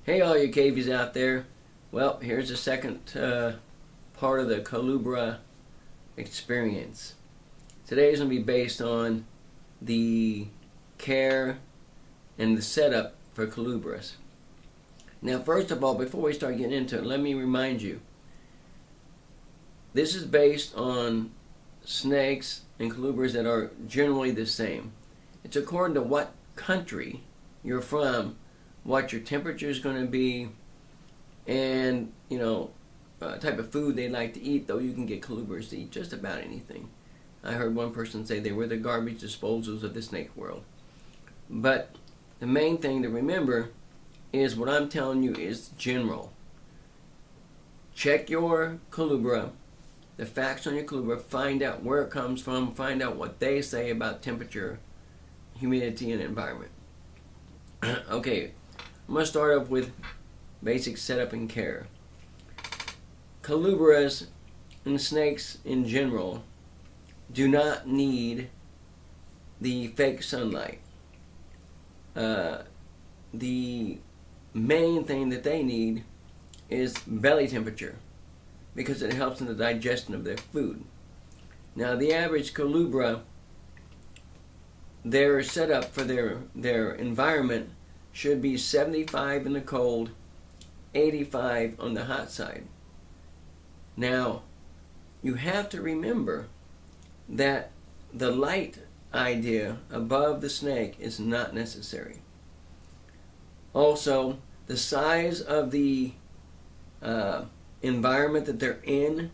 Hey all you cavies out there. Well, here's the second part of the Colubrid experience. Today is going to be based on the care and the setup for Colubrid. Now first of all, before we start getting into it, let me remind you, this is based on snakes and colubrids that are generally the same. It's according to what country you're from, what your temperature is going to be, and type of food they like to eat. Though you can get colubrids to eat just about anything. I heard one person say they were the garbage disposals of the snake world. But the main thing to remember is what I'm telling you is general. Check your colubrid, the facts on your colubrid, find out where it comes from, find out what they say about temperature, humidity, and environment. Okay. I'm going to start off with basic setup and care. Colubrids and snakes in general do not need the fake sunlight. The main thing that they need is belly temperature because it helps in the digestion of their food. Now the average colubrid, their setup for their environment should be 75 in the cold, 85 on the hot side. Now, you have to remember that the light idea above the snake is not necessary. Also, the size of the environment that they're in,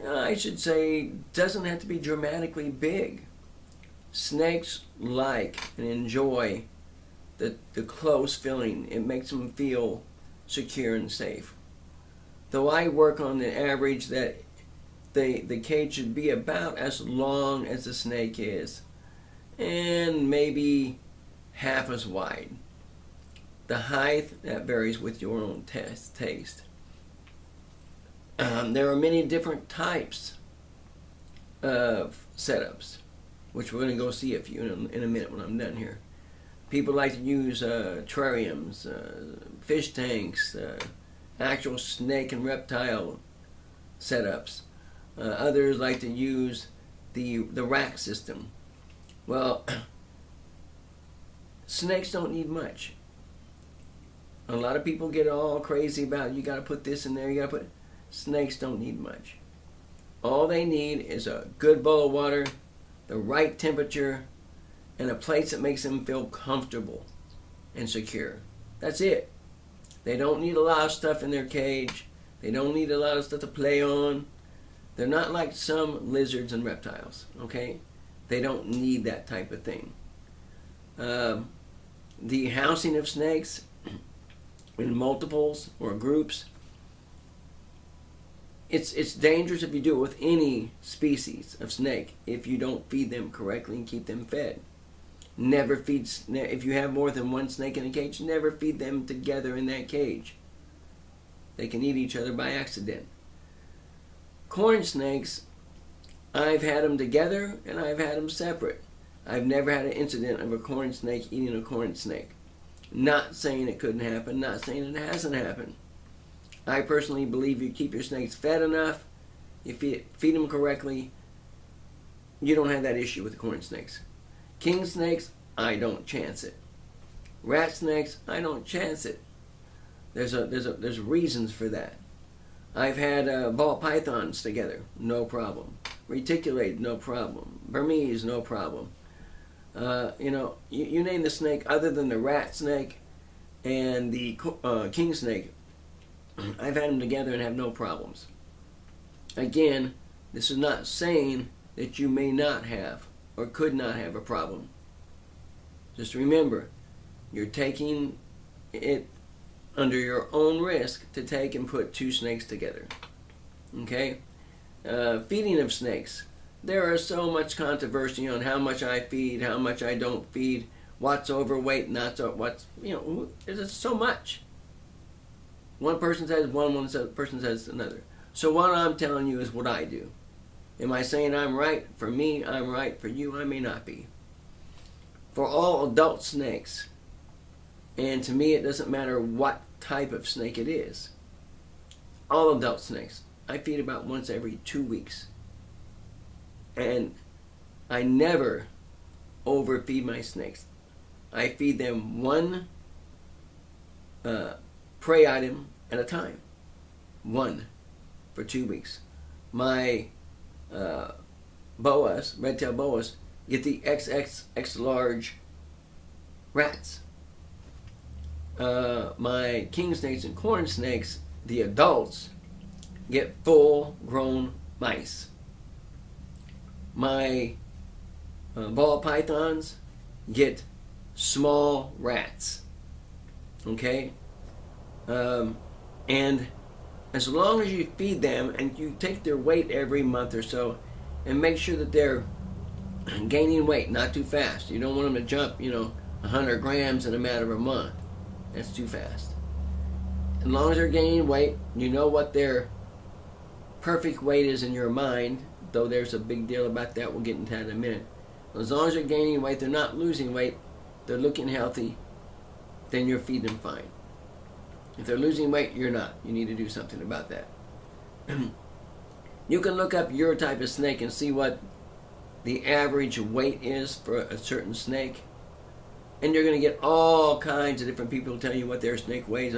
I should say, doesn't have to be dramatically big. Snakes like and enjoy the close feeling. It makes them feel secure and safe. Though I work on the average that the cage should be about as long as the snake is, and maybe half as wide. The height, that varies with your own taste. There are many different types of setups, which we're going to go see a few in a minute when I'm done here. People like to use terrariums, fish tanks, actual snake and reptile setups. Others like to use the rack system. Well, snakes don't need much. A lot of people get all crazy about you got to put this in there. You got to put. Snakes don't need much. All they need is a good bowl of water, the right temperature, and a place that makes them feel comfortable and secure. That's it. They don't need a lot of stuff in their cage. They don't need a lot of stuff to play on. They're not like some lizards and reptiles, okay? They don't need that type of thing. The housing of snakes in multiples or groups, it's dangerous if you do it with any species of snake if you don't feed them correctly and keep them fed. Never feed, if you have more than one snake in a cage, never feed them together in that cage. They can eat each other by accident. Corn snakes, I've had them together and I've had them separate. I've never had an incident of a corn snake eating a corn snake. Not saying it couldn't happen, not saying it hasn't happened. I personally believe you keep your snakes fed enough, you feed them correctly, you don't have that issue with the corn snakes. King snakes, I don't chance it. Rat snakes, I don't chance it. There's reasons for that. I've had ball pythons together, no problem. Reticulated, no problem. Burmese, no problem. You name the snake other than the rat snake and the king snake, I've had them together and have no problems. Again, this is not saying that you may not have or could not have a problem. Just remember, you're taking it under your own risk to take and put two snakes together. Okay? Feeding of snakes. There is so much controversy on how much I feed, how much I don't feed, what's overweight, not so, there's so much. One person says one person says another. So what I'm telling you is what I do. Am I saying I'm right? For me, I'm right. For you, I may not be. For all adult snakes, And to me, it doesn't matter what type of snake it is. All adult snakes, I feed about once every 2 weeks. And I never overfeed my snakes. I feed them one prey item at a time. One for 2 weeks. My boas, red-tailed boas, get the XX large rats. My king snakes and corn snakes, the adults, get full-grown mice. My ball pythons get small rats. Okay? And as long as you feed them and you take their weight every month or so and make sure that they're gaining weight, not too fast. You don't want them to jump, 100 grams in a matter of a month. That's too fast. As long as they're gaining weight, you know what their perfect weight is in your mind, though there's a big deal about that. We'll get into that in a minute. As long as they're gaining weight, they're not losing weight, they're looking healthy, then you're feeding them fine. If they're losing weight, you're not. You need to do something about that. You can look up your type of snake and see what the average weight is for a certain snake. And you're going to get all kinds of different people tell you what their snake weighs.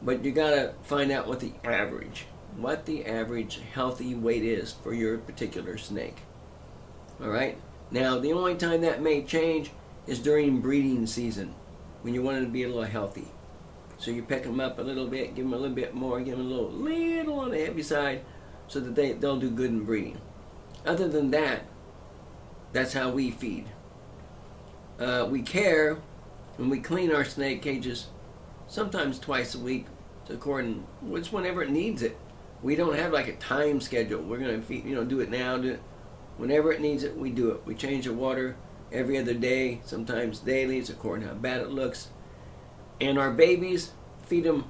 But you got to find out what the average healthy weight is for your particular snake. Alright? Now, the only time that may change is during breeding season, when you want it to be a little healthy. So you pick them up a little bit, give them a little bit more, give them a little on the heavy side, so that they'll do good in breeding. Other than that, that's how we feed. We care and we clean our snake cages sometimes twice a week, according which whenever it needs it. We don't have like a time schedule. We're gonna feed, do it now. Do it whenever it needs it. We do it. We change the water every other day, sometimes daily. It's according to how bad it looks. And our babies, feed them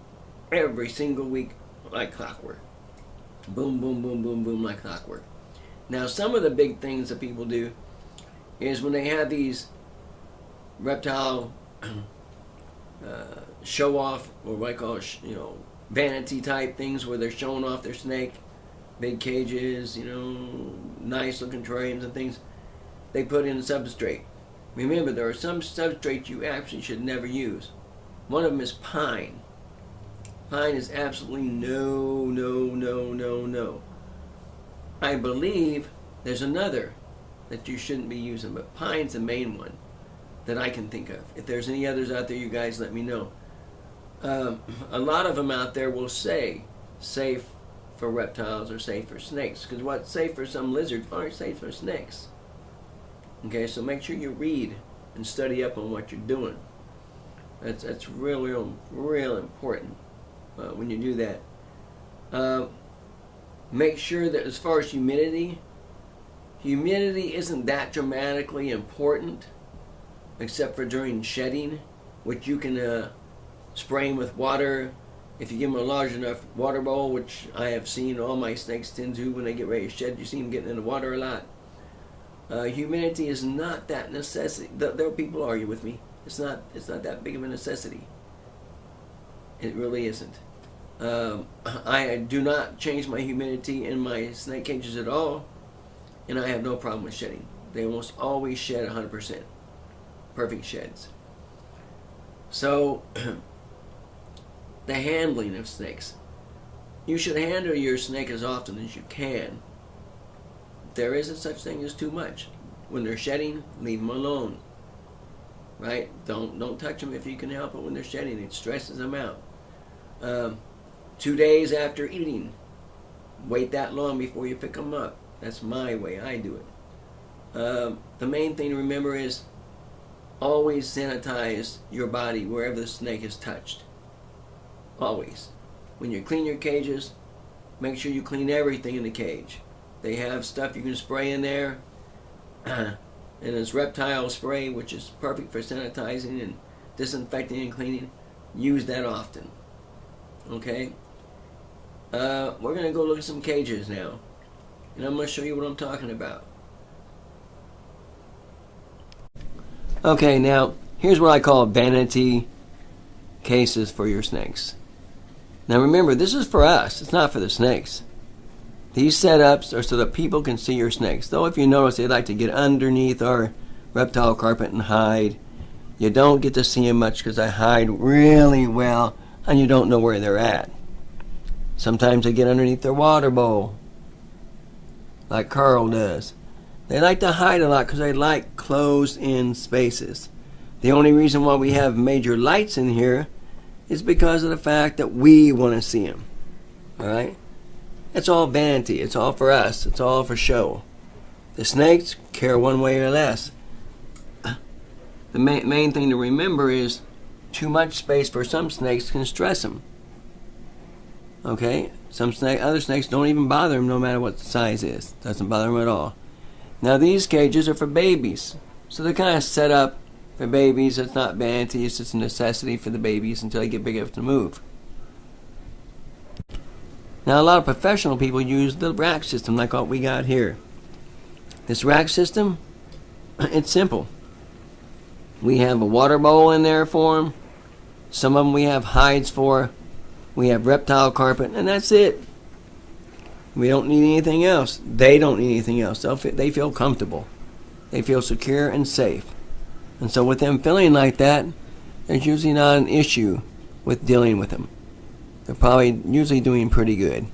every single week like clockwork. Boom, boom, boom, boom, boom, like clockwork. Now, some of the big things that people do is when they have these reptile show off, or what I call vanity type things, where they're showing off their snake, big cages, nice looking terrariums and things. They put in a substrate. Remember, there are some substrates you actually should never use. One of them is pine. Pine is absolutely no, no, no, no, no. I believe there's another that you shouldn't be using, but pine's the main one that I can think of. If there's any others out there, you guys let me know. A lot of them out there will say safe for reptiles or safe for snakes, because what's safe for some lizards aren't safe for snakes. Okay, so make sure you read and study up on what you're doing. That's real important when you do that. Make sure that as far as humidity isn't that dramatically important, except for during shedding, which you can spray them with water. If you give them a large enough water bowl, which I have seen all my snakes tend to when they get ready to shed, you see them getting in the water a lot. Humidity is not that necessity. There are people argue with me. It's not that big of a necessity. It really isn't. I do not change my humidity in my snake cages at all, and I have no problem with shedding. They almost always shed 100%. Perfect sheds. So, the handling of snakes. You should handle your snake as often as you can. There isn't such thing as too much. When they're shedding, leave them alone. Right? Don't touch them if you can help it when they're shedding. It stresses them out. 2 days after eating, wait that long before you pick them up. That's my way. I do it. The main thing to remember is always sanitize your body wherever the snake is touched. Always. When you clean your cages, make sure you clean everything in the cage. They have stuff you can spray in there. And it's reptile spray, which is perfect for sanitizing and disinfecting and cleaning. Use that often. Okay? We're going to go look at some cages now. And I'm going to show you what I'm talking about. Okay, now, here's what I call vanity cases for your snakes. Now remember, this is for us. It's not for the snakes. These setups are so that people can see your snakes. Though if you notice, they like to get underneath our reptile carpet and hide. You don't get to see them much because they hide really well and you don't know where they're at. Sometimes they get underneath their water bowl, like Carl does. They like to hide a lot because they like closed-in spaces. The only reason why we have major lights in here is because of the fact that we want to see them. Alright? It's all vanity. It's all for us. It's all for show. The snakes care one way or less. The main thing to remember is too much space for some snakes can stress them. Okay? Other snakes don't even bother them no matter what the size is. Doesn't bother them at all. Now these cages are for babies. So they're kind of set up for babies. It's not vanity. It's just a necessity for the babies until they get big enough to move. Now a lot of professional people use the rack system like what we got here. This rack system, it's simple. We have a water bowl in there for them. Some of them we have hides for. We have reptile carpet, and that's it. We don't need anything else. They don't need anything else. They feel comfortable. They feel secure and safe. And so with them feeling like that, there's usually not an issue with dealing with them. They're probably usually doing pretty good.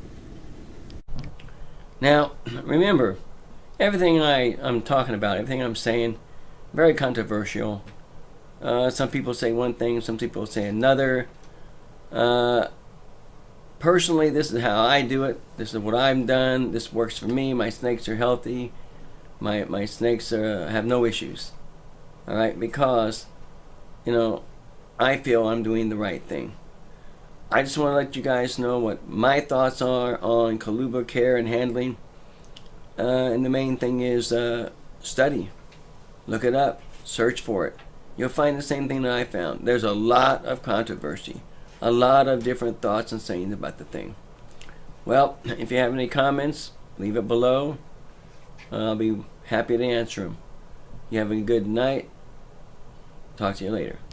Now, remember, everything I'm talking about, everything I'm saying, very controversial. Some people say one thing, some people say another. Personally, this is how I do it. This is what I've done. This works for me. My snakes are healthy. My snakes have no issues. Alright, because, I feel I'm doing the right thing. I just want to let you guys know what my thoughts are on Colubrid Care and handling. And the main thing is study. Look it up. Search for it. You'll find the same thing that I found. There's a lot of controversy. A lot of different thoughts and sayings about the thing. Well, if you have any comments, leave it below. I'll be happy to answer them. You have a good night. Talk to you later.